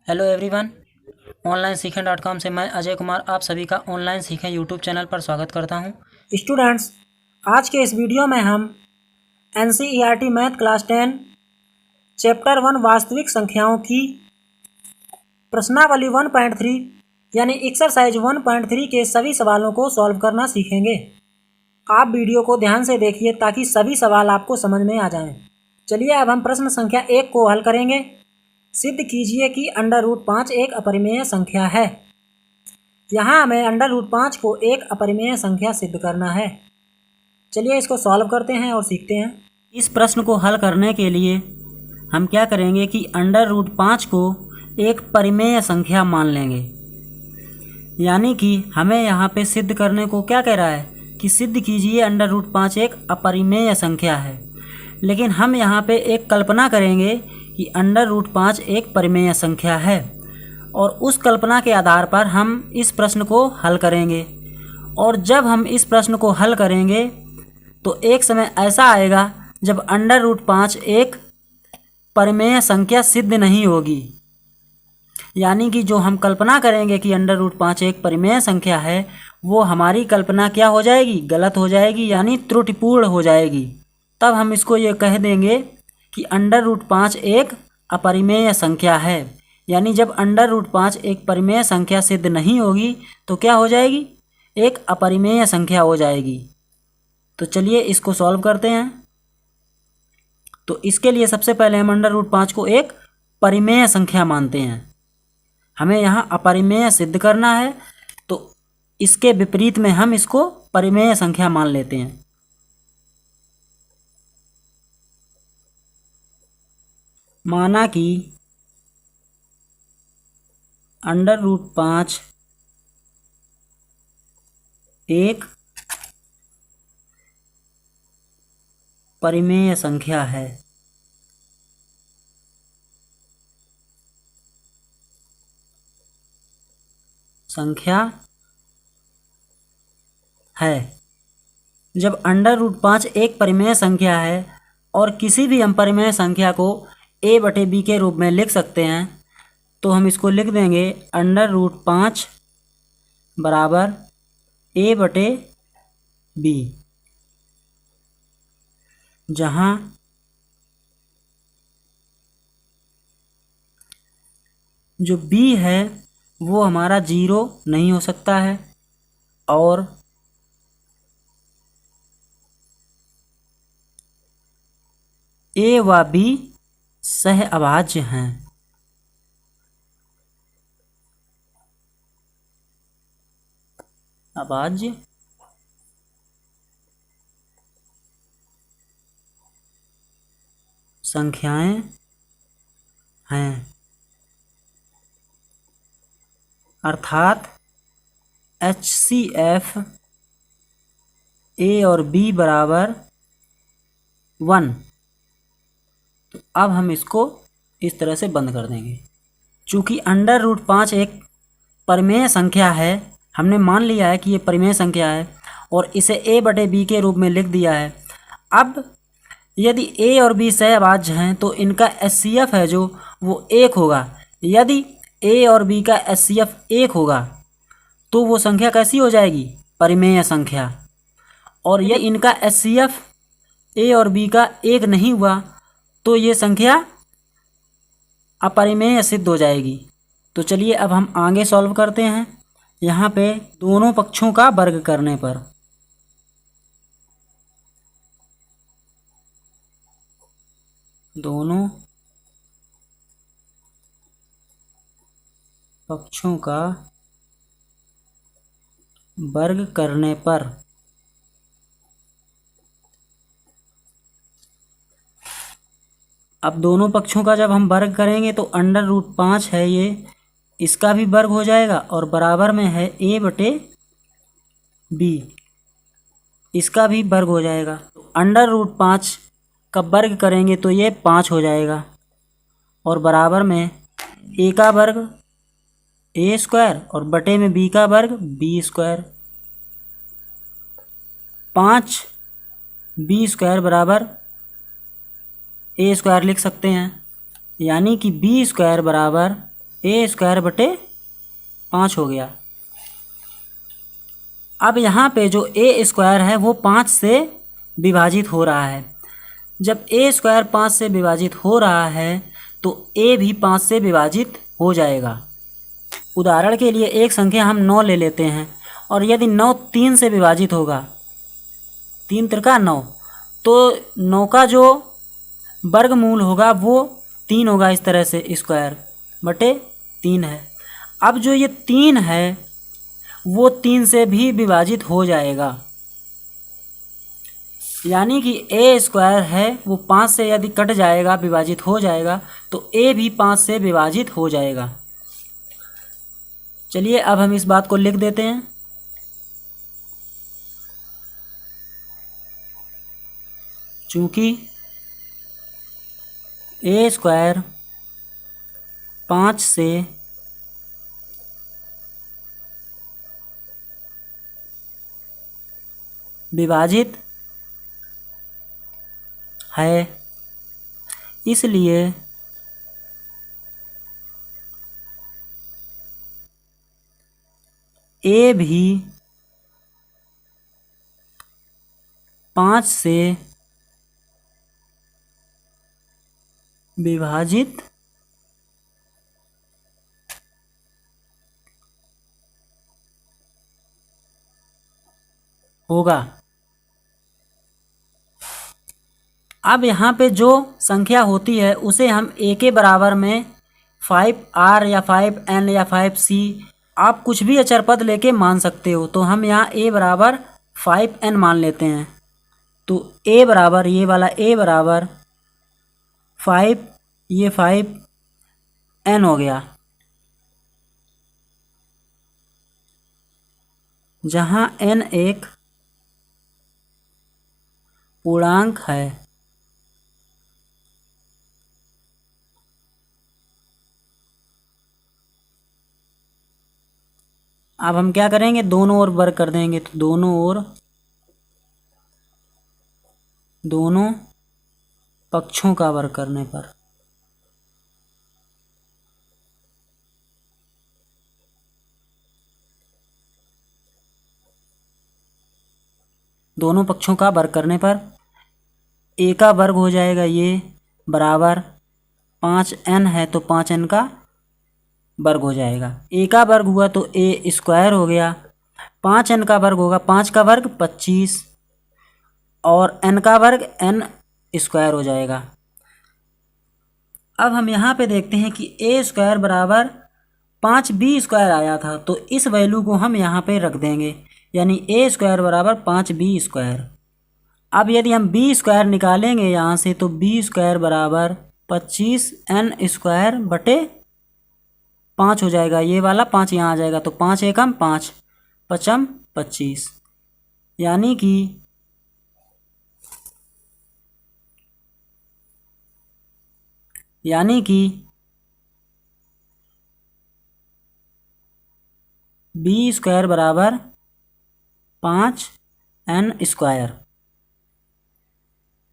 Hello everyone, online सीखें .com से मैं अजय कुमार आप सभी का ऑनलाइन सीखें यूट्यूब चैनल पर स्वागत करता हूं। स्टूडेंट्स, आज के इस वीडियो में हम NCERT मैथ क्लास 10 चैप्टर 1 वास्तविक संख्याओं की प्रश्नावली 1.3 यानी एक्सरसाइज 1.3 के सभी सवालों को सॉल्व करना सीखेंगे। आप वीडियो को ध्यान से देखिए ताकि सभी सवाल आपको समझ में आ जाएं। चलिए अब हम प्रश्न संख्या 1 को हल करेंगे। सिद्ध कीजिए कि √5 एक अपरिमेय संख्या है। यहाँ हमें √5 को एक अपरिमेय संख्या सिद्ध करना है। चलिए इसको सॉल्व करते हैं और सीखते हैं। इस प्रश्न को हल करने के लिए हम क्या करेंगे कि √5 को एक परिमेय संख्या मान लेंगे। यानी कि हमें यहाँ पे सिद्ध करने को क्या कह रहा है कि सिद्ध कीजिए √5 एक अपरिमेय संख्या है। लेकिन हम यहाँ पे एक कल्पना करेंगे कि √5 एक परिमेय संख्या है और उस कल्पना के आधार पर हम इस प्रश्न को हल करेंगे। और जब हम इस प्रश्न को हल करेंगे तो एक समय ऐसा आएगा जब √5 एक परिमेय संख्या सिद्ध नहीं होगी। यानी कि जो हम कल्पना करेंगे कि √5 एक परिमेय संख्या है, वो हमारी कल्पना क्या हो जाएगी? गलत हो जाएगी, यानी त्रुटिपूर्ण हो जाएगी। तब हम इसको ये कह देंगे कि √5 एक अपरिमेय संख्या है। यानी जब √5 एक परिमेय संख्या सिद्ध नहीं होगी तो क्या हो जाएगी? एक अपरिमेय संख्या हो जाएगी। तो चलिए इसको सॉल्व करते हैं। तो इसके लिए सबसे पहले हम √5 को एक परिमेय संख्या मानते हैं। हमें यहाँ अपरिमेय सिद्ध करना है, तो इसके विपरीत में हम इसको परिमेय संख्या मान लेते हैं। माना कि √5 एक परिमेय संख्या है। जब √5 एक परिमेय संख्या है और किसी भी हम परिमेय संख्या को a/b के रूप में लिख सकते हैं, तो हम इसको लिख देंगे √5 बराबर a/b, जहाँ जो b है वो हमारा 0 नहीं हो सकता है और a व b सह अभाज्य हैं। अभाज्य संख्याएं हैं, अर्थात HCF a और b बराबर 1। तो अब हम इसको इस तरह से बंद कर देंगे। चूँकि √5 एक परिमेय संख्या है, हमने मान लिया है कि ये परिमेय संख्या है और इसे a/b के रूप में लिख दिया है। अब यदि a और b सहअभाज्य हैं तो इनका HCF है जो वो 1 होगा। यदि a और b का HCF 1 होगा तो वो संख्या कैसी हो जाएगी? परिमेय संख्या। और यदि इनका HCF a और b का 1 नहीं हुआ तो ये संख्या अपरिमेय सिद्ध हो जाएगी। तो चलिए अब हम आगे सॉल्व करते हैं। यहाँ पे दोनों पक्षों का वर्ग करने पर दोनों पक्षों का वर्ग करने पर अब दोनों पक्षों का जब हम वर्ग करेंगे तो √5 है ये, इसका भी वर्ग हो जाएगा और बराबर में है a/b, इसका भी वर्ग हो जाएगा। तो √5 का वर्ग करेंगे तो ये 5 हो जाएगा और बराबर में a का वर्ग a² और बटे में b का वर्ग b²। 5 b² बराबर a² लिख सकते हैं। यानी कि b² बराबर ए स्क्वायर बटे 5 हो गया। अब यहाँ पे जो ए स्क्वायर है वो 5 से विभाजित हो रहा है। जब ए स्क्वायर 5 से विभाजित हो रहा है तो ए भी 5 से विभाजित हो जाएगा। उदाहरण के लिए एक संख्या हम 9 ले लेते हैं, और यदि 9 3 से विभाजित होगा, 3 त्रिका 9, तो 9 का जो वर्गमूल होगा वो 3 होगा। इस तरह से स्क्वायर बटे 3 है। अब जो ये 3 है वो 3 से भी विभाजित हो जाएगा, यानी कि ए स्क्वायर है वो 5 से यदि कट जाएगा, विभाजित हो जाएगा, तो ए भी 5 से विभाजित हो जाएगा। चलिए अब हम इस बात को लिख देते हैं। चूँकि ए स्क्वायर 5 से विभाजित है, इसलिए ए भी 5 से विभाजित होगा। अब यहाँ पे जो संख्या होती है उसे हम ए के बराबर में 5r या 5n या 5c, आप कुछ भी अचर पद लेके मान सकते हो। तो हम यहाँ a बराबर 5n मान लेते हैं। तो a बराबर, ये वाला a बराबर 5, ये 5n हो गया, जहाँ n एक पूर्णांक है। अब हम क्या करेंगे, दोनों ओर वर्ग कर देंगे। तो दोनों ओर, दोनों पक्षों का वर्ग करने पर दोनों पक्षों का वर्ग करने पर ए का वर्ग हो जाएगा, ये बराबर 5n है तो 5n का वर्ग हो जाएगा। ए का वर्ग हुआ तो ए स्क्वायर हो गया। 5n का वर्ग होगा, 5 का वर्ग 25, और n का वर्ग n स्क्वायर हो जाएगा। अब हम यहाँ पे देखते हैं कि ए स्क्वायर बराबर 5b स्क्वायर आया था, तो इस वैल्यू को हम यहाँ पे रख देंगे, यानी ए स्क्वायर बराबर 5b स्क्वायर। अब यदि हम b स्क्वायर निकालेंगे यहाँ से, तो b स्क्वायर बराबर 25n स्क्वायर बटे 5 हो जाएगा। ये वाला 5 यहाँ आ जाएगा, तो 5 एकम 5, 5m 25, यानी कि b स्क्वायर बराबर 5n स्क्वायर।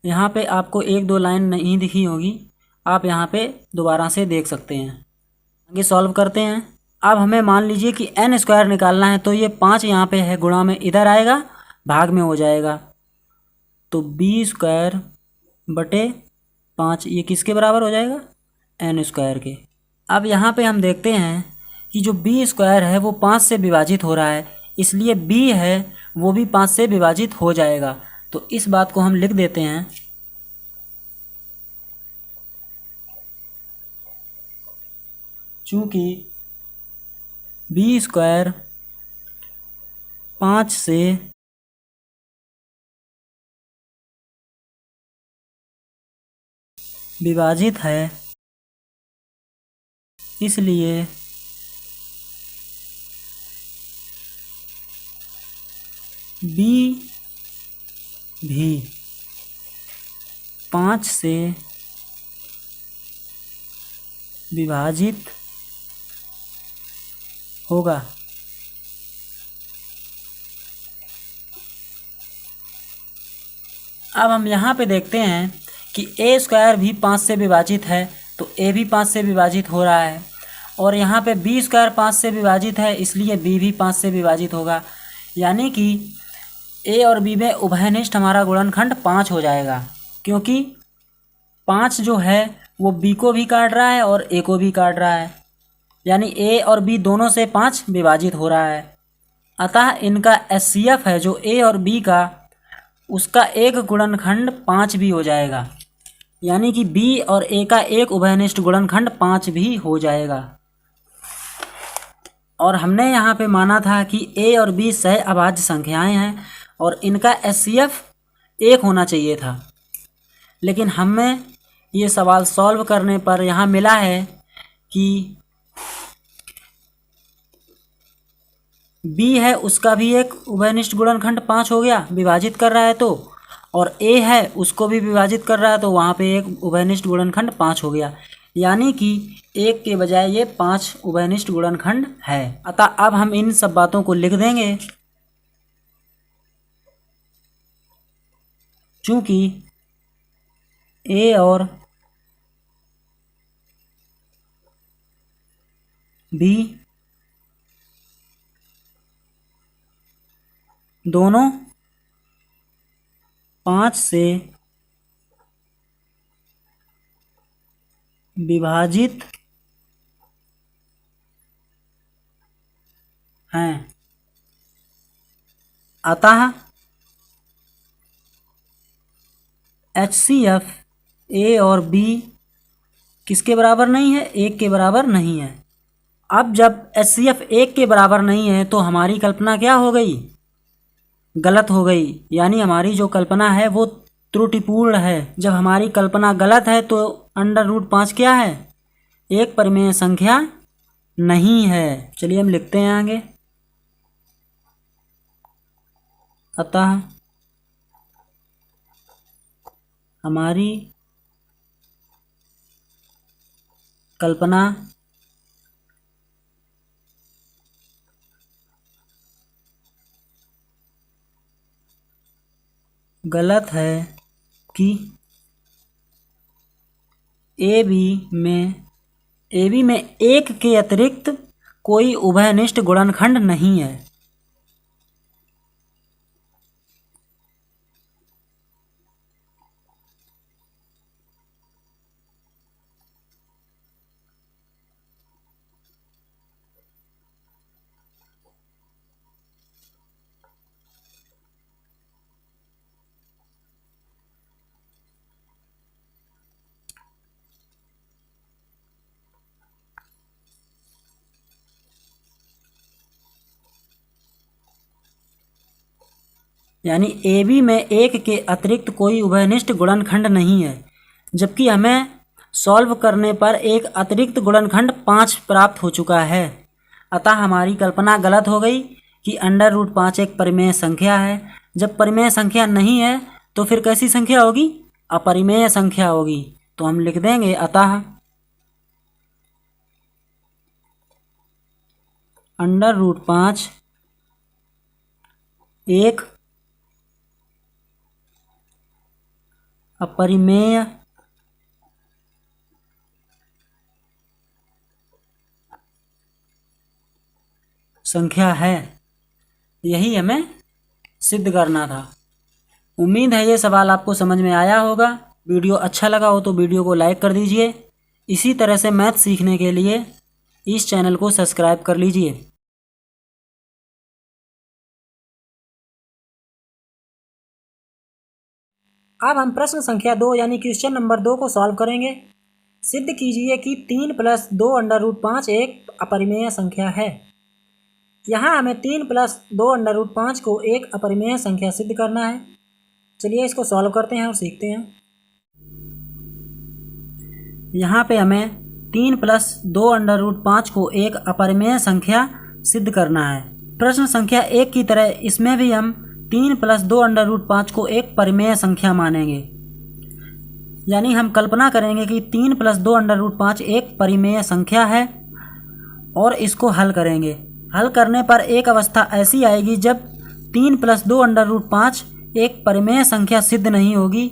यहाँ पे आपको 1-2 लाइन नहीं दिखी होगी, आप यहाँ पे दोबारा से देख सकते हैं। आगे सॉल्व करते हैं। अब हमें मान लीजिए कि n स्क्वायर निकालना है, तो ये 5 यहाँ पे है, गुणा में इधर आएगा, भाग में हो जाएगा। तो b स्क्वायर बटे 5 ये किसके बराबर हो जाएगा, n स्क्वायर के। अब यहाँ पे हम देखते हैं कि जो b स्क्वायर है वो 5 से विभाजित हो रहा है, इसलिए b है वो भी 5 से विभाजित हो जाएगा। तो इस बात को हम लिख देते हैं। चूँकि b स्क्वायर 5 से विभाजित है, इसलिए b भी 5 से विभाजित होगा। अब हम यहाँ पे देखते हैं कि ए स्क्वायर भी 5 से विभाजित है, तो ए भी 5 से विभाजित हो रहा है, और यहाँ पे बी स्क्वायर 5 से विभाजित है, इसलिए बी भी 5 से विभाजित होगा। यानी कि ए और बी में उभयनिष्ठ हमारा गुणनखंड 5 हो जाएगा, क्योंकि 5 जो है वो बी को भी काट रहा है और ए को भी काट रहा है, यानी ए और बी दोनों से 5 विभाजित हो रहा है। अतः इनका एचसीएफ है जो ए और बी का, उसका एक गुणनखंड 5 भी हो जाएगा, यानी कि बी और ए का एक उभयनिष्ठ गुणनखंड 5 भी हो जाएगा। और हमने यहाँ पे माना था कि ए और बी सह अभाज्य संख्याएं हैं और इनका एचसीएफ 1 होना चाहिए था, लेकिन हमें ये सवाल सॉल्व करने पर यहाँ मिला है कि बी है उसका भी एक उभयनिष्ठ गुणनखंड 5 हो गया, विभाजित कर रहा है तो, और ए है उसको भी विभाजित कर रहा है तो वहाँ पे एक उभयनिष्ठ गुणनखंड 5 हो गया, यानी कि 1 के बजाय ये 5 उभयनिष्ठ गुणनखंड है। अतः अब हम इन सब बातों को लिख देंगे। चूंकि ए और बी दोनों 5 से विभाजित हैं, अतः एचसीएफ ए और बी किसके बराबर नहीं है? 1 के बराबर नहीं है। अब जब एचसीएफ 1 के बराबर नहीं है तो हमारी कल्पना क्या हो गई? गलत हो गई, यानी हमारी जो कल्पना है वो त्रुटिपूर्ण है। जब हमारी कल्पना गलत है तो √5 क्या है? एक परिमेय संख्या नहीं है। चलिए हम लिखते हैं आगे। अतः हमारी कल्पना गलत है कि ए बी में 1 के अतिरिक्त कोई उभयनिष्ठ गुणनखंड नहीं है। यानी ए बी में 1 के अतिरिक्त कोई उभयनिष्ठ गुणनखंड नहीं है, जबकि हमें सॉल्व करने पर एक अतिरिक्त गुणनखंड 5 प्राप्त हो चुका है। अतः हमारी कल्पना गलत हो गई कि √5 एक परिमेय संख्या है। जब परिमेय संख्या नहीं है तो फिर कैसी संख्या होगी? अपरिमेय संख्या होगी। तो हम लिख देंगे अतः √5 एक अपरिमेय संख्या है। यही हमें सिद्ध करना था। उम्मीद है ये सवाल आपको समझ में आया होगा। वीडियो अच्छा लगा हो तो वीडियो को लाइक कर दीजिए। इसी तरह से मैथ सीखने के लिए इस चैनल को सब्सक्राइब कर लीजिए। अब हम प्रश्न संख्या 2 यानी क्वेश्चन नंबर 2 को सॉल्व करेंगे। सिद्ध कीजिए कि 3 + 2 √5 एक अपरिमेय संख्या है। यहाँ हमें 3 + 2 √5 को एक अपरिमेय संख्या सिद्ध करना है। चलिए इसको सॉल्व करते हैं और सीखते हैं। यहाँ पे हमें 3 + 2 √5 को एक अपरिमेय संख्या सिद्ध करना है। प्रश्न संख्या 1 की तरह इसमें भी हम 3 + 2 √5 को एक परिमेय संख्या मानेंगे, यानी हम कल्पना करेंगे कि 3 + 2 √5 एक परिमेय संख्या है और इसको हल करेंगे। हल करने पर एक अवस्था ऐसी आएगी जब 3 + 2 √5 एक परिमेय संख्या सिद्ध नहीं होगी,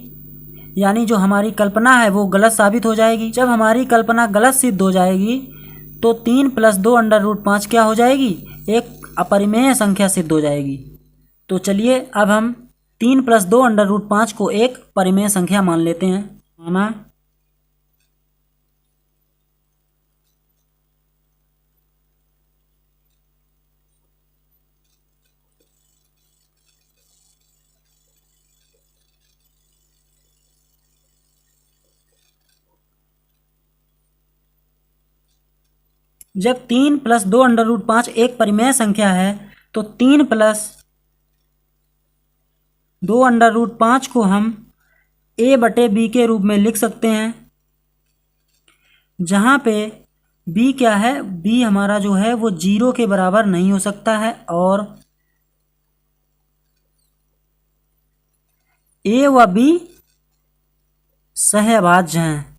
यानी जो हमारी कल्पना है वो गलत साबित हो जाएगी। जब हमारी कल्पना गलत सिद्ध हो जाएगी तो 3 प्लस 2 अंडर रूट 5 क्या हो जाएगी, एक अपरिमेय संख्या सिद्ध हो जाएगी। तो चलिए अब हम 3 प्लस 2 अंडर रूट 5 को एक परिमेय संख्या मान लेते हैं। माना जब 3 प्लस 2 अंडर रूट 5 एक परिमेय संख्या है तो 3 प्लस 2 अंडर रूट 5 को हम a बटे b के रूप में लिख सकते हैं, जहाँ पे b क्या है, b हमारा जो है वो 0 के बराबर नहीं हो सकता है और a व b सहअभाज्य हैं।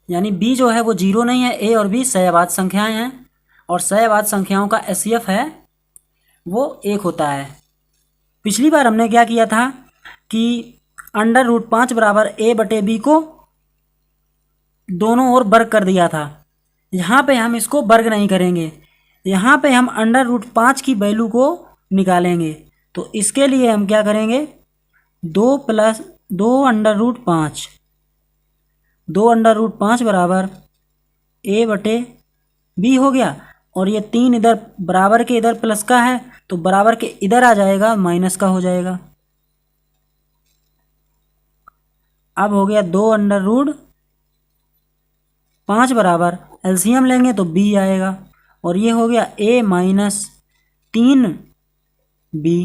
यानी b जो है वो 0 नहीं है, a और b सहअभाज्य संख्याएं हैं और सहअभाज्य संख्याओं का HCF है वो 1 होता है। पिछली बार हमने क्या किया था कि अंडर रूट 5 बराबर a बटे b को दोनों ओर वर्ग कर दिया था। यहाँ पे हम इसको वर्ग नहीं करेंगे, यहाँ पे हम अंडर रूट 5 की वैल्यू को निकालेंगे। तो इसके लिए हम क्या करेंगे, 2 plus 2 under root 5, 2 under root 5 बराबर a बटे b हो गया और ये 3 इधर बराबर के इधर प्लस का है तो बराबर के इधर आ जाएगा, माइनस का हो जाएगा। अब हो गया 2 अंडर रूट 5 बराबर एलसीएम लेंगे तो b आएगा और ये हो गया a माइनस 3b।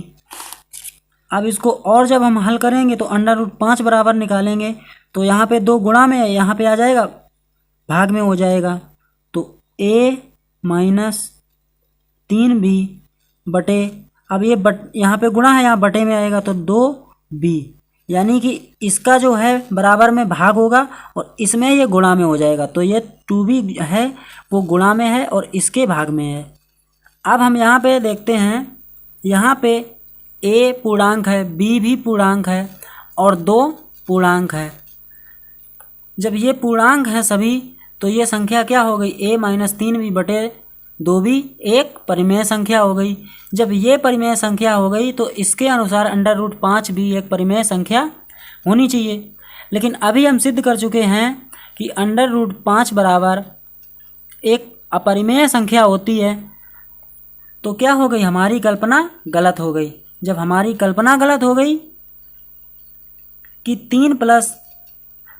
अब इसको और जब हम हल करेंगे तो अंडर रूट 5 बराबर निकालेंगे तो यहाँ पे 2 गुणा में है, यहाँ पे आ जाएगा भाग में हो जाएगा। तो a माइनस 3b बटे, अब ये यहाँ पे गुणा है, यहाँ बटे में आएगा तो 2b, यानी कि इसका जो है बराबर में भाग होगा और इसमें ये गुणा में हो जाएगा। तो ये 2b है वो गुणा में है और इसके भाग में है। अब हम यहाँ पे देखते हैं, यहाँ पे a पूर्णांक है, b भी पूर्णांक है और 2 पूर्णांक है। जब ये पूर्णांक है सभी तो ये संख्या क्या हो गई, a माइनस 3b बटे 2b एक परिमेय संख्या हो गई। जब ये परिमेय संख्या हो गई तो इसके अनुसार अंडर रूट 5 भी एक परिमेय संख्या होनी चाहिए। लेकिन अभी हम सिद्ध कर चुके हैं कि अंडर रूट 5 बराबर एक अपरिमेय संख्या होती है। तो क्या हो गई, हमारी कल्पना गलत हो गई। जब हमारी कल्पना गलत हो गई कि 3 प्लस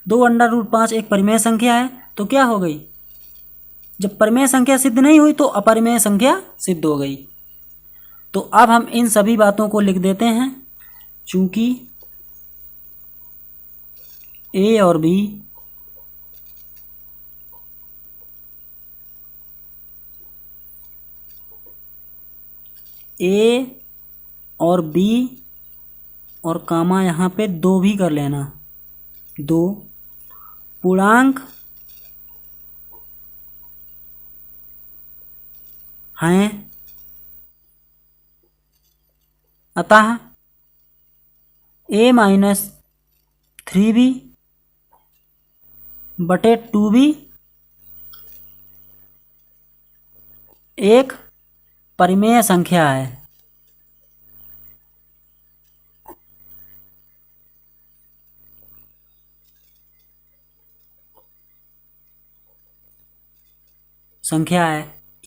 2 अंडर रूट 5 एक परिमेय संख्या है तो क्या हो गई, जब परिमेय संख्या सिद्ध नहीं हुई तो अपरिमेय संख्या सिद्ध हो गई। तो अब हम इन सभी बातों को लिख देते हैं। चूंकि a और b a और b और कामा यहाँ पे 2 भी कर लेना, 2 पूर्णांक हैं, अतः a माइनस 3b बटे 2b एक परिमेय संख्या है।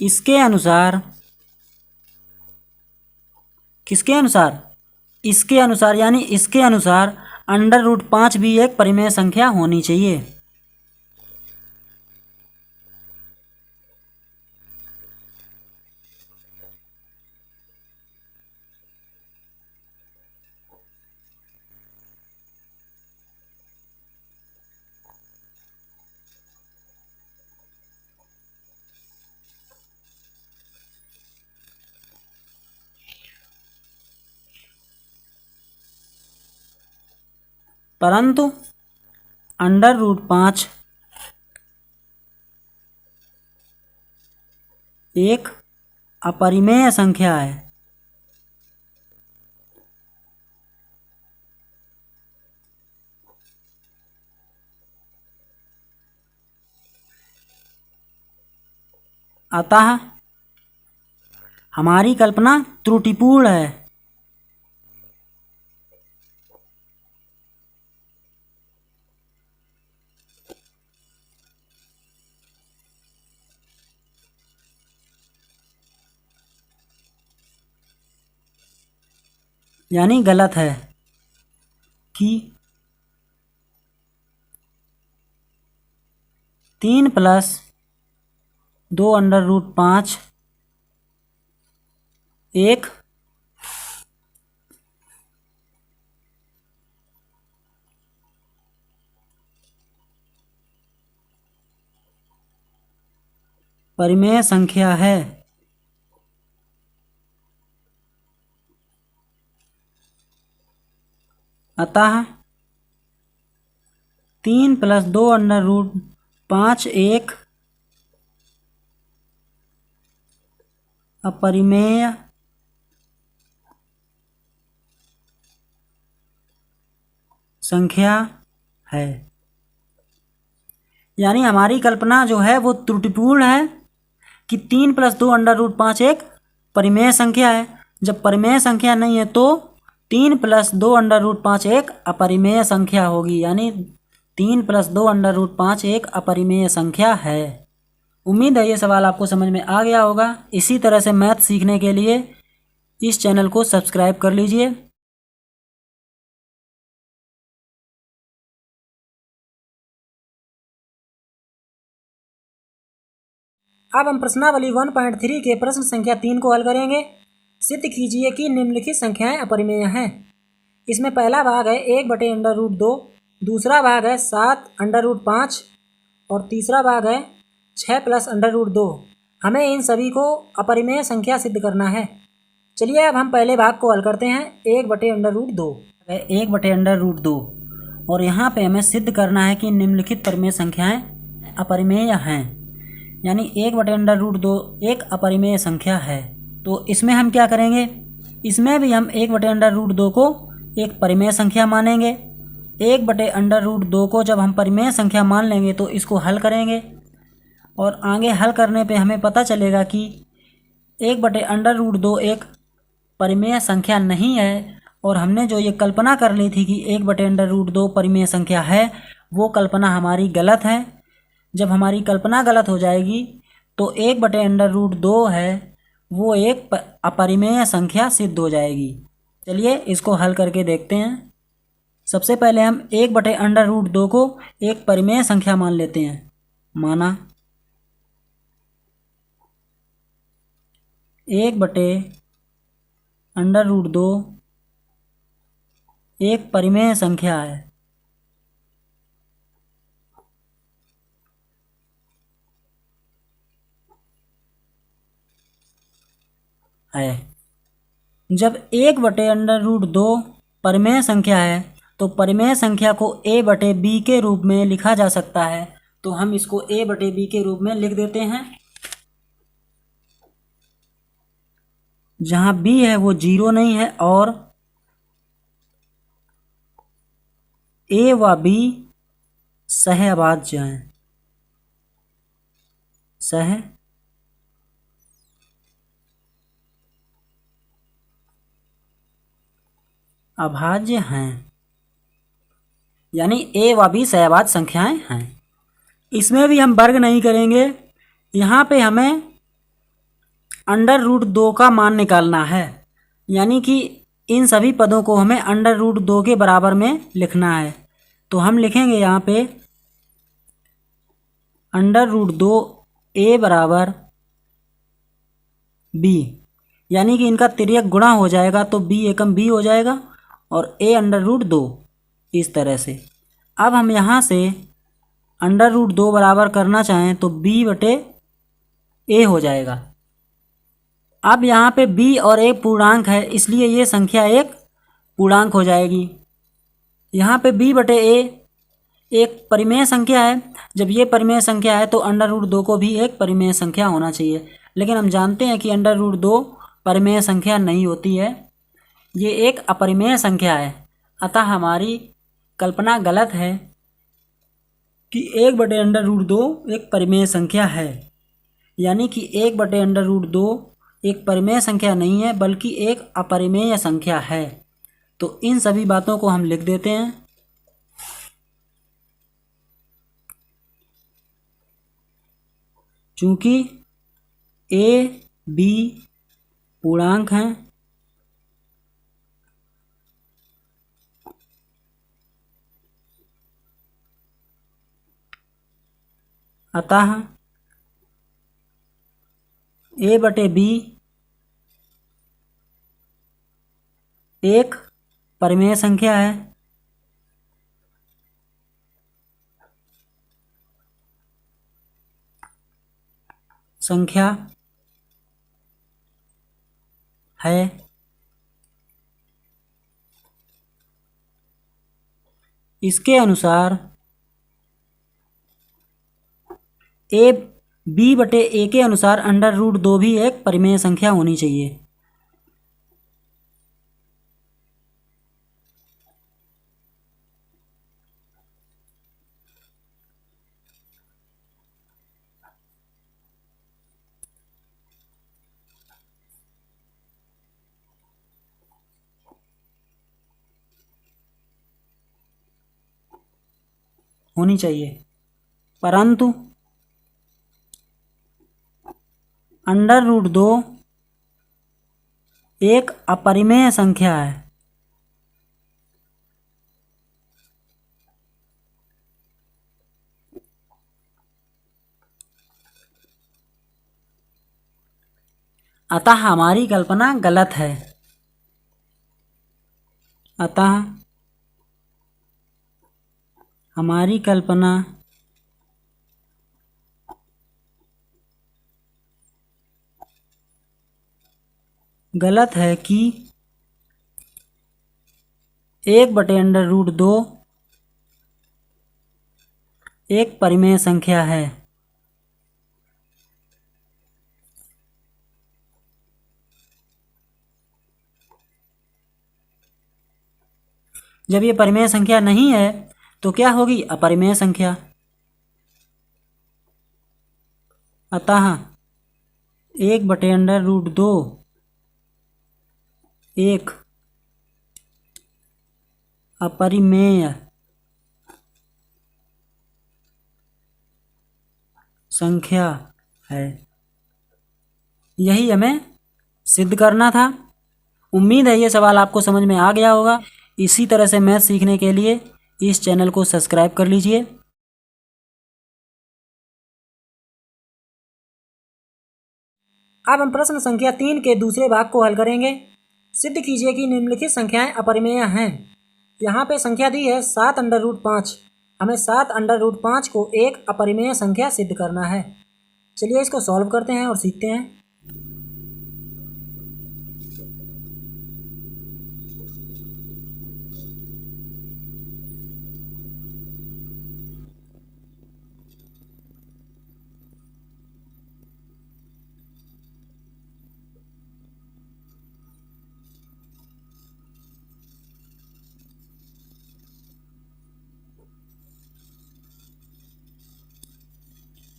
इसके अनुसार, किसके अनुसार, इसके अनुसार, यानी इसके अनुसार अंडर रूट 5 भी एक परिमेय संख्या होनी चाहिए। परंतु अंडर रूट 5 एक अपरिमेय संख्या है। अतः हमारी कल्पना त्रुटिपूर्ण है। यानी गलत है कि 3 + 2 अंडर रूट 5 एक परिमेय संख्या है। अतः 3 + 2 अंडर रूट 5 एक अपरिमेय संख्या है। यानी हमारी कल्पना जो है वो त्रुटिपूर्ण है कि 3 + 2 अंडर रूट 5 एक परिमेय संख्या है। जब परिमेय संख्या नहीं है तो 3 + 2 अंडर रूट 5 एक अपरिमेय संख्या होगी। यानी 3 + 2 अंडर रूट 5 एक अपरिमेय संख्या है। उम्मीद है ये सवाल आपको समझ में आ गया होगा। इसी तरह से मैथ सीखने के लिए इस चैनल को सब्सक्राइब कर लीजिए। अब हम प्रश्नावली 1.3 के प्रश्न संख्या 3 को हल करेंगे। सिद्ध कीजिए कि निम्नलिखित संख्याएं अपरिमेय हैं। इसमें पहला भाग है 1/√2, दूसरा भाग है 7 अंडर रूट 5 और तीसरा भाग है 6 + अंडर रूट 2। हमें इन सभी को अपरिमेय संख्या सिद्ध करना है। चलिए अब हम पहले भाग को हल करते हैं। 1/√2 है 1/√2 और यहाँ पे हमें सिद्ध करना है कि निम्नलिखित परिमेय संख्याएं अपरिमेय हैं। यानी 1/√2 एक अपरिमेय संख्या है। तो इसमें हम क्या करेंगे, इसमें भी हम 1/√2 को एक परिमेय संख्या मानेंगे। 1/√2 को जब हम परिमेय संख्या मान लेंगे तो इसको हल करेंगे और आगे हल करने पे हमें पता चलेगा कि 1/√2 एक परिमेय संख्या नहीं है और हमने जो ये कल्पना कर ली थी कि 1/√2 परिमेय संख्या है वो कल्पना हमारी गलत है। जब हमारी कल्पना गलत हो जाएगी तो 1/√2 है वो एक अपरिमेय संख्या सिद्ध हो जाएगी। चलिए इसको हल करके देखते हैं। सबसे पहले हम 1/√2 को एक परिमेय संख्या मान लेते हैं। माना 1/√2 एक परिमेय संख्या है। जब 1/√2 परिमेय संख्या है तो परिमेय संख्या को a/b के रूप में लिखा जा सकता है। तो हम इसको a/b के रूप में लिख देते हैं, जहाँ b है वो 0 नहीं है और a व b सहअभाज्य हैं। अभाज्य हैं यानी a व b सहअभाज्य संख्याएं हैं। इसमें भी हम वर्ग नहीं करेंगे। यहाँ पे हमें अंडर रूट 2 का मान निकालना है। यानी कि इन सभी पदों को हमें अंडर रूट 2 के बराबर में लिखना है। तो हम लिखेंगे यहाँ पे अंडर रूट 2 a बराबर b, यानी कि इनका तिर्यक गुणा हो जाएगा तो b एकम b हो जाएगा और a अंडर रूट 2 इस तरह से। अब हम यहाँ से अंडर रूट 2 बराबर करना चाहें तो b/a हो जाएगा। अब यहाँ पे b और a पूर्णांक है इसलिए ये संख्या एक पूर्णांक हो जाएगी। यहाँ पे b बटे a एक परिमेय संख्या है। जब ये परिमेय संख्या है तो अंडर रूट 2 को भी एक परिमेय संख्या होना चाहिए, लेकिन हम जानते हैं कि अंडर रूट 2 परिमेय संख्या नहीं होती है, ये एक अपरिमेय संख्या है। अतः हमारी कल्पना गलत है कि 1 बटे अंडर रूट 2 एक परिमेय संख्या है, यानी कि 1 बटे अंडर रूट 2 एक परिमेय संख्या नहीं है बल्कि एक अपरिमेय संख्या है। तो इन सभी बातों को हम लिख देते हैं। चूंकि a b पूर्णांक हैं, अतः a बटे b एक परिमेय संख्या है। संख्या है। इसके अनुसार ए बी बटे ए के अनुसार अंडर रूट 2 भी एक परिमेय संख्या होनी चाहिए। होनी चाहिए, परंतु अंडर रूट 2 एक अपरिमेय संख्या है। अतः हमारी कल्पना गलत है। अतः हमारी कल्पना गलत है कि 1 बटे अंडर रूट 2 एक परिमेय संख्या है। जब ये परिमेय संख्या नहीं है तो क्या होगी? अपरिमेय संख्या। अतः 1 बटे अंडर रूट 2 एक अपरिमेय संख्या है। यही हमें सिद्ध करना था। उम्मीद है ये सवाल आपको समझ में आ गया होगा। इसी तरह से मैथ सीखने के लिए इस चैनल को सब्सक्राइब कर लीजिए। अब हम प्रश्न संख्या 3 के दूसरे भाग को हल करेंगे। सिद्ध कीजिए कि निम्नलिखित संख्याएं अपरिमेय हैं। यहाँ पे संख्या दी है 7 अंडर रूट 5। हमें 7 अंडर रूट 5 को एक अपरिमेय संख्या सिद्ध करना है। चलिए इसको सॉल्व करते हैं और सीखते हैं।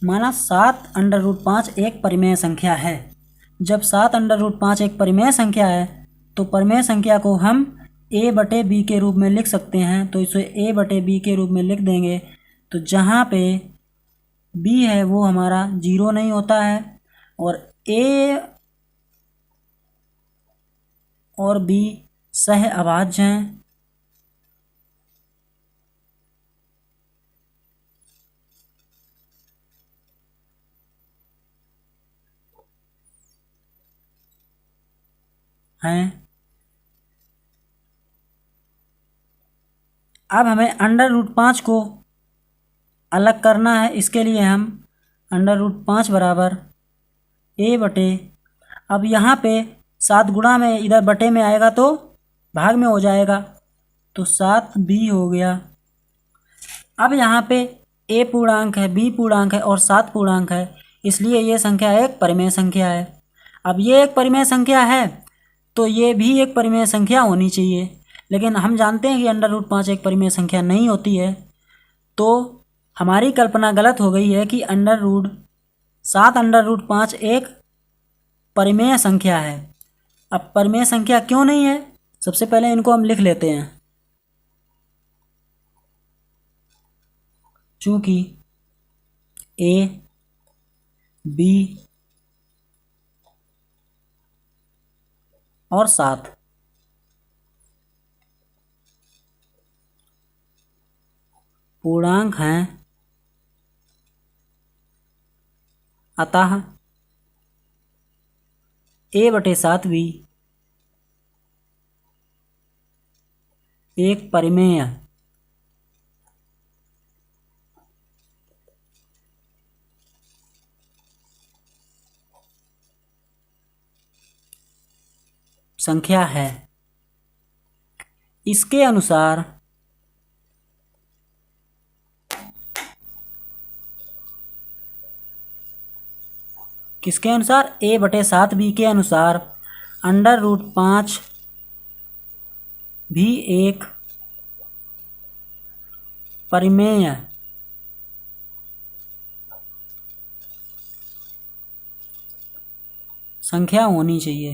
माना 7 अंडर रूट 5 एक परिमेय संख्या है। जब 7 अंडर रूट 5 एक परिमेय संख्या है तो परिमेय संख्या को हम a बटे b के रूप में लिख सकते हैं। तो इसे a बटे b के रूप में लिख देंगे। तो जहाँ पे b है वो हमारा 0 नहीं होता है और a और b सह अभाज्य हैं। अब हमें अंडर रूट 5 को अलग करना है। इसके लिए हम अंडर रूट 5 बराबर a बटे, अब यहाँ पे 7 गुणा में इधर बटे में आएगा तो भाग में हो जाएगा। तो 7b हो गया। अब यहाँ पे a पूर्णांक है, b पूर्णांक है और 7 पूर्णांक है, इसलिए ये संख्या एक परिमेय संख्या है। अब ये एक परिमेय संख्या है तो ये भी एक परिमेय संख्या होनी चाहिए, लेकिन हम जानते हैं कि √5 एक परिमेय संख्या नहीं होती है, तो हमारी कल्पना गलत हो गई है कि 7√5 एक परिमेय संख्या है। अब परिमेय संख्या क्यों नहीं है, सबसे पहले इनको हम लिख लेते हैं। चूंकि a, b और 7 पूर्णांक हैं, अतः a/7b एक परिमेय संख्या है। इसके अनुसार किसके अनुसार, a/7b के अनुसार √5 भी एक परिमेय संख्या होनी चाहिए।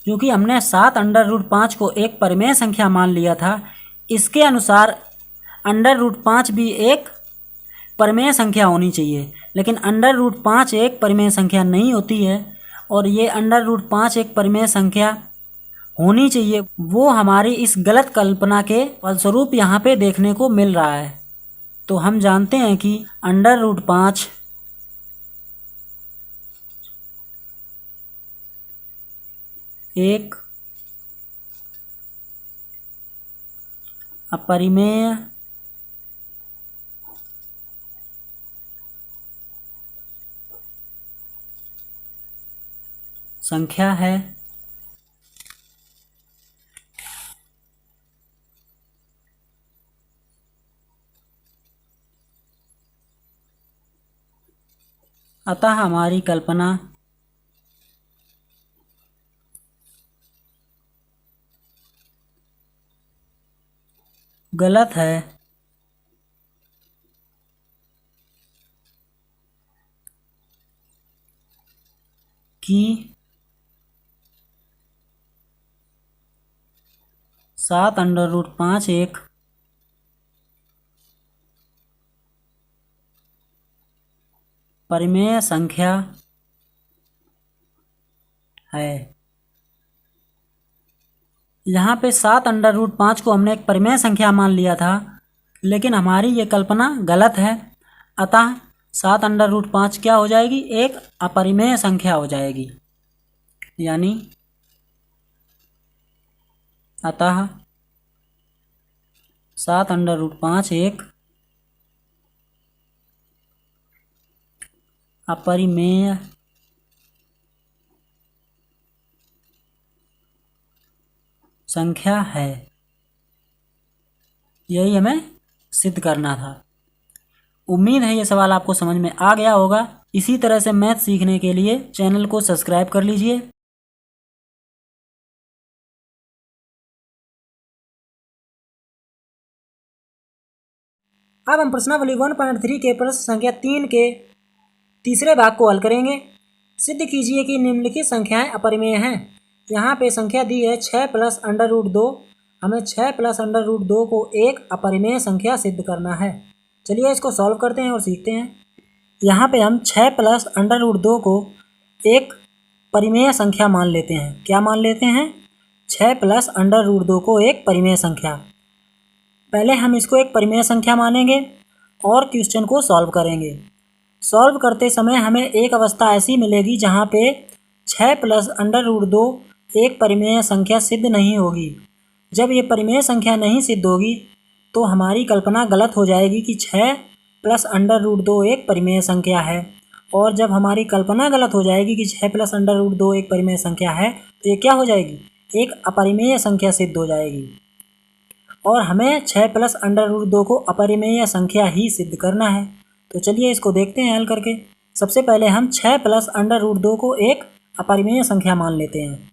क्योंकि हमने 7√5 को एक परिमेय संख्या मान लिया था, इसके अनुसार √5 भी एक परिमेय संख्या होनी चाहिए, लेकिन √5 एक परिमेय संख्या नहीं होती है, और ये √5 एक परिमेय संख्या होनी चाहिए, वो हमारी इस गलत कल्पना के फलस्वरूप यहाँ पे देखने को मिल रहा है। तो हम जानते हैं कि √5 एक अपरिमेय संख्या है। अतः हमारी कल्पना गलत है। कि 7√5 एक परिमेय संख्या है। यहाँ पे 7√5 को हमने एक परिमेय संख्या मान लिया था, लेकिन हमारी ये कल्पना गलत है। अतः 7√5 क्या हो जाएगी, एक अपरिमेय संख्या हो जाएगी। यानी अतः 7√5 एक अपरिमेय संख्या है। यही हमें सिद्ध करना था। उम्मीद है ये सवाल आपको समझ में आ गया होगा। इसी तरह से मैथ सीखने के लिए चैनल को सब्सक्राइब कर लीजिए। अब हम प्रश्नावली 1.3 के प्रश्न संख्या 3 के तीसरे भाग को हल करेंगे। सिद्ध कीजिए कि निम्नलिखित संख्याएं अपरिमेय हैं। यहाँ पे संख्या दी है 6 + √2। हमें 6 + √2 को एक अपरिमेय संख्या सिद्ध करना है। चलिए इसको सॉल्व करते हैं और सीखते हैं। यहाँ पे हम 6 + √2 को एक परिमेय संख्या मान लेते हैं। क्या मान लेते हैं? 6 + √2 को एक परिमेय संख्या। पहले हम इसको एक परिमेय संख्या मानेंगे और क्वेश्चन को सॉल्व करेंगे। सॉल्व करते समय हमें एक अवस्था ऐसी मिलेगी जहाँ पे 6 + √2 एक परिमेय संख्या सिद्ध नहीं होगी। जब ये परिमेय संख्या नहीं सिद्ध होगी तो हमारी कल्पना गलत हो जाएगी कि 6 + √2 एक परिमेय संख्या है, और जब हमारी कल्पना गलत हो जाएगी कि 6 प्लस अंडर रूट 2 एक परिमेय संख्या है, तो ये क्या हो जाएगी, एक अपरिमेय संख्या सिद्ध हो जाएगी। और हमें 6 प्लस अंडर रूट 2 को अपरिमेय संख्या ही सिद्ध करना है। तो चलिए इसको देखते हैं हल करके। सबसे पहले हम 6 प्लस अंडर रूट 2 को एक अपरिमेय संख्या मान लेते हैं।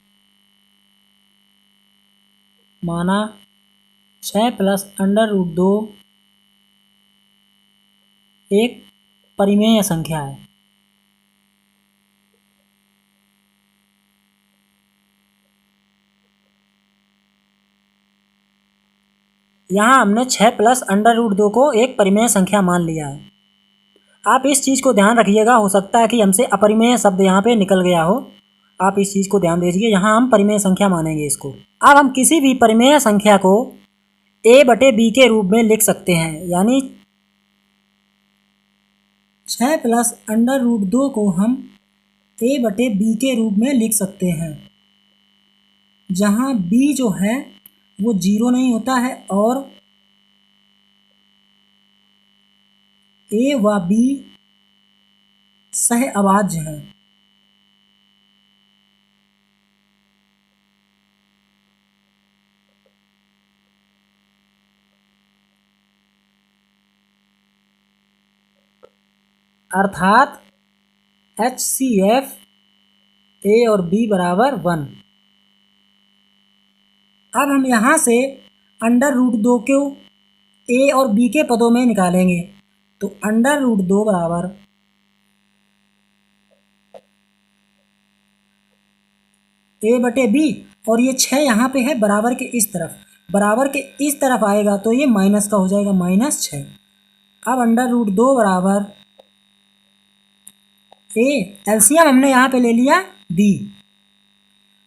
माना 6 प्लस अंडर रूट 2 एक परिमेय संख्या है। यहाँ हमने 6 प्लस अंडर रूट 2 को एक परिमेय संख्या मान लिया है। आप इस चीज़ को ध्यान रखिएगा, हो सकता है कि हमसे अपरिमेय शब्द यहाँ पे निकल गया हो। आप इस चीज़ को ध्यान दीजिए, यहाँ हम परिमेय संख्या मानेंगे इसको। अब हम किसी भी परिमेय संख्या को a/b के रूप में लिख सकते हैं, यानी 6 प्लस अंडर रूट 2 को हम a/b के रूप में लिख सकते हैं, जहाँ b जो है वो 0 नहीं होता है और a व b सह अभाज्य हैं। अर्थात HCF a और b बराबर 1। अब हम यहाँ से अंडर रूट 2 को a और b के पदों में निकालेंगे। तो अंडर रूट 2 बराबर a/b, और ये 6 यहाँ पे है बराबर के इस तरफ, बराबर के इस तरफ आएगा तो ये माइनस का हो जाएगा, -6। अब अंडर रूट 2 बराबर a, एलसीएम हमने यहाँ पे ले लिया b,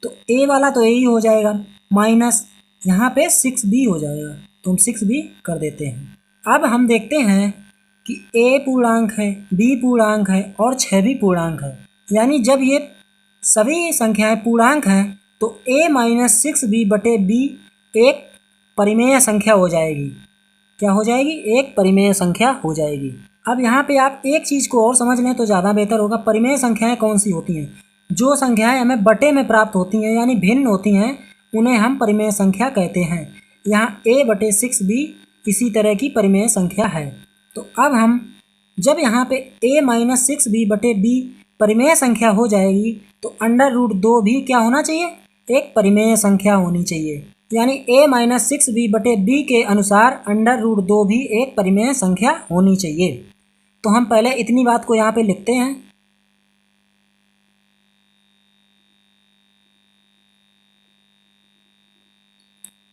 तो a वाला तो a ही हो जाएगा, माइनस यहाँ पे 6b हो जाएगा, तो हम 6b कर देते हैं। अब हम देखते हैं कि a पूर्णांक है, b पूर्णांक है और 6 भी पूर्णांक है, यानी जब ये सभी संख्याएं पूर्णांक हैं तो a माइनस 6b/b एक परिमेय संख्या हो जाएगी। क्या हो जाएगी, एक परिमेय संख्या हो जाएगी। अब यहाँ पे आप एक चीज़ को और समझ लें तो ज़्यादा बेहतर होगा। परिमेय संख्याएं कौन सी होती हैं, जो संख्याएं हमें बटे में प्राप्त होती हैं यानी भिन्न होती हैं, उन्हें हम परिमेय संख्या कहते हैं। यहाँ a/6b इसी तरह की परिमेय संख्या है। तो अब हम जब यहाँ पे a माइनस 6b/b परिमेय संख्या हो जाएगी तो अंडर रूट 2 भी क्या होना चाहिए, एक परिमेय संख्या होनी चाहिए, यानी a माइनस 6b/b के अनुसार अंडर रूट 2 भी एक परिमेय संख्या होनी चाहिए। तो हम पहले इतनी बात को यहाँ पे लिखते हैं।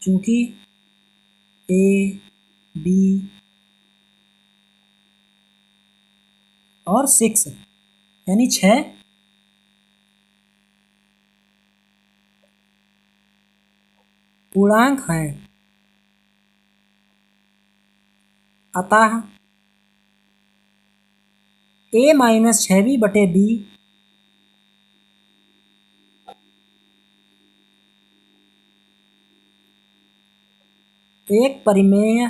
चूंकि a, b और 6 यानी 6 पूर्णांक हैं, अतः a माइनस 6b/b एक परिमेय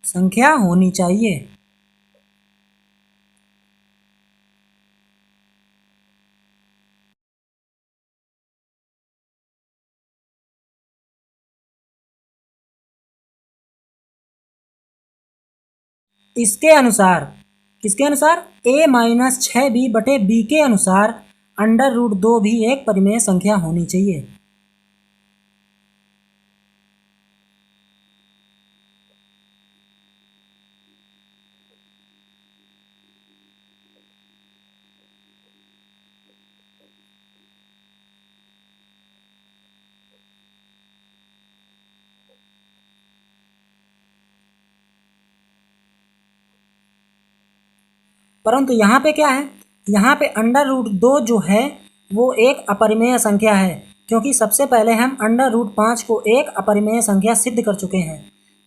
संख्या होनी चाहिए। इसके अनुसार, किसके अनुसार, a माइनस 6b/b के अनुसार अंडर रूट 2 भी एक परिमेय संख्या होनी चाहिए। परंतु यहाँ पे क्या है, यहाँ पे अंडर रूट 2 जो है वो एक अपरिमेय संख्या है, क्योंकि सबसे पहले हम अंडर रूट 5 को एक अपरिमेय संख्या सिद्ध कर चुके हैं।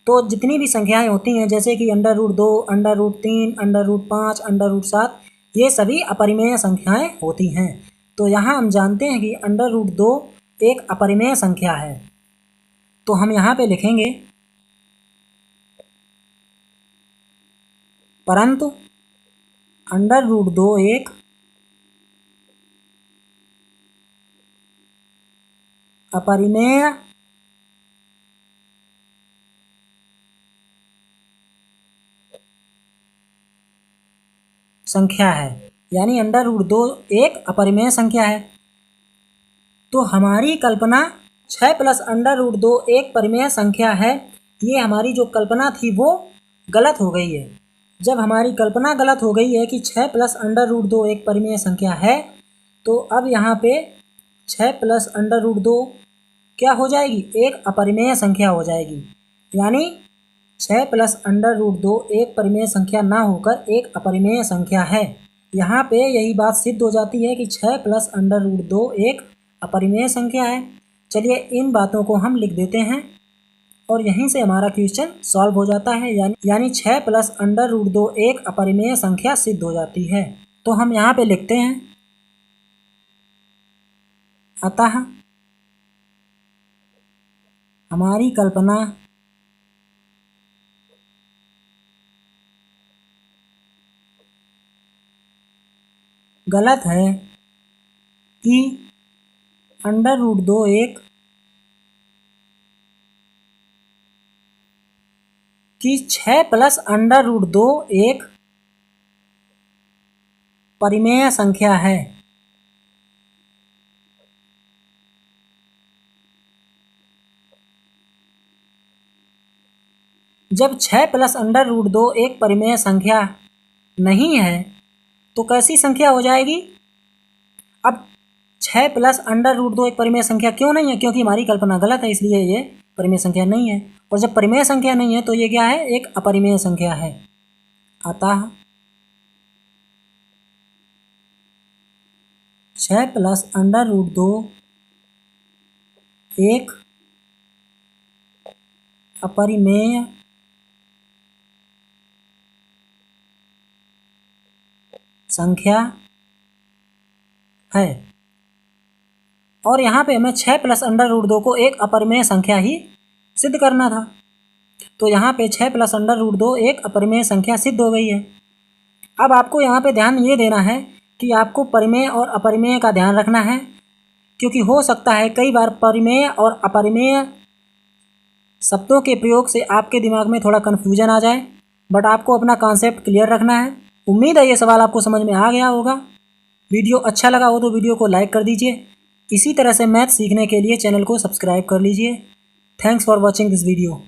तो जितनी भी संख्याएं होती हैं, जैसे कि under root 2, under root 3, under root 5, under root 7, ये सभी अपरिमेय संख्याएं होती हैं। तो यहाँ हम जानते हैं कि अंडर रूट 2 एक अपरिमेय संख्या है। तो हम यहाँ पे लिखेंगे परंतु अंडर रूट 2 एक अपरिमेय संख्या है, यानी अंडर रूट 2 एक अपरिमेय संख्या है। तो हमारी कल्पना 6 प्लस अंडर रूट 2 एक परिमेय संख्या है, ये हमारी जो कल्पना थी वो गलत हो गई है। जब हमारी कल्पना गलत हो गई है कि 6 प्लस अंडर रूट 2 एक परिमेय संख्या है, तो अब यहाँ पे 6 प्लस अंडर रूट 2 क्या हो जाएगी, एक अपरिमेय संख्या हो जाएगी। यानी 6 प्लस अंडर रूट 2 एक परिमेय संख्या ना होकर एक अपरिमेय संख्या है। यहाँ पे यही बात सिद्ध हो जाती है कि 6 प्लस अंडर रूट 2 एक अपरिमेय संख्या है। चलिए इन बातों को हम लिख देते हैं और यहीं से हमारा क्वेश्चन सॉल्व हो जाता है। यानी 6 प्लस अंडर रूट 2 एक अपरिमेय संख्या सिद्ध हो जाती है। तो हम यहाँ पे लिखते हैं, अतः हमारी कल्पना गलत है कि अंडर रूट 2 एक कि 6 प्लस अंडर रूट 2 एक परिमेय संख्या है। जब 6 प्लस अंडर रूट 2 एक परिमेय संख्या नहीं है तो कैसी संख्या हो जाएगी। अब 6 प्लस अंडर रूट 2 एक परिमेय संख्या क्यों नहीं है, क्योंकि हमारी कल्पना गलत है, इसलिए ये परिमेय संख्या नहीं है। और जब परिमेय संख्या नहीं है तो ये क्या है, एक अपरिमेय संख्या है। अतः 6 प्लस अंडर रूट 2 एक अपरिमेय संख्या है। और यहाँ पे हमें 6 प्लस अंडर रूट 2 को एक अपरिमेय संख्या ही सिद्ध करना था। तो यहाँ पे 6 प्लस अंडर रूट 2 एक अपरिमेय संख्या सिद्ध हो गई है। अब आपको यहाँ पे ध्यान ये देना है कि आपको परिमेय और अपरिमेय का ध्यान रखना है, क्योंकि हो सकता है कई बार परिमेय और अपरिमेय शब्दों के प्रयोग से आपके दिमाग में थोड़ा कन्फ्यूजन आ जाए, बट आपको अपना कॉन्सेप्ट क्लियर रखना है। उम्मीद है ये सवाल आपको समझ में आ गया होगा। वीडियो अच्छा लगा हो तो वीडियो को लाइक कर दीजिए। इसी तरह से मैथ सीखने के लिए चैनल को सब्सक्राइब कर लीजिए। Thanks for watching this video.